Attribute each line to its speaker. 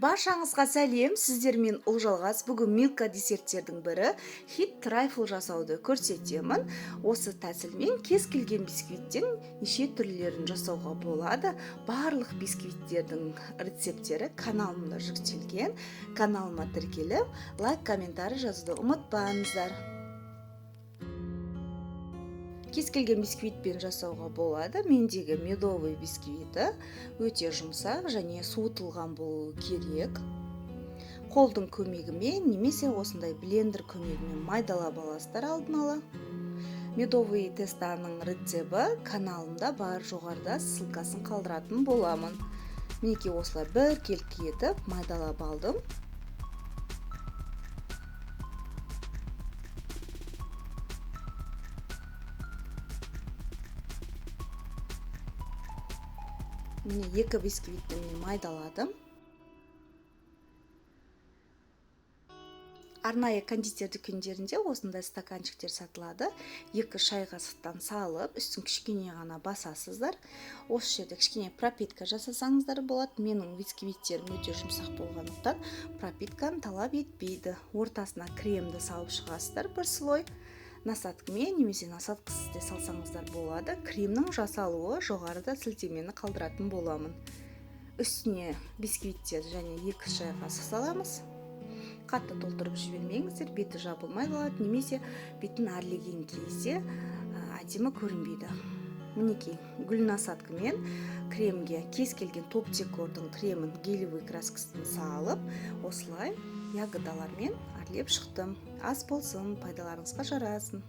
Speaker 1: Баршаңызға сәлем, сіздермен Ұлжалғас. Бүгін Milka десерттердің бірі хит трайфл жасауды көрсетемін. Осы тәсілмен кез келген бисквиттен неше түрлерін жасауға болады. Барлық бисквиттердің рецепттері каналымда жүктелген. Каналыма тіркеліп, лайк, комментарий жазуды ұмытпаңыздар. Кез келген бисквитпен жасауға болады. Мендегі медовый бисквиті өте жұмсақ және суытылған болуы керек. Қолдың көмегімен немесе осындай блендер көмегімен майдалап аласыздар алдын ала. Медовый тестаның рецебі каналымда бар, жоғарыда ссылкасын қалдыратын боламын. Мінекей осылай бір келкі етіп майдалап алдым. Міне екі бисквитті майдаладым. Арнайы кондитер дүкендерінде осындай стаканчиктер сатылады. 2 шай қасықтан салып, үстін кішкене ғана басасыздар. Осы жерде кішкене пропитка жасасаңыздар болады. Менің бисквиттерім өте жұмсақ болғандықтан пропитканы талап етпейді. Ортасына кремді салып шығасыздар бір слой. Насадкамен немесе насадкасыз да салсаңыздар болады. Кремнің жасалуы жоғарыда сілтемені қалдыратын боламын. Үстіне бисквиттерді және 2 шай қасық саламыз. Қатты толтырып жібермеңіздер, беті жабылмай қалады, немесе бетін әрлеген кезде әдемі көрінбейді. Мінекей гүл насадкамен кремге кез келген топ декордың кремін гелевый краскасын салып, осылай ягодалармен әрлеп шықтым. Ас болсын, пайдаларыңызға жарасын.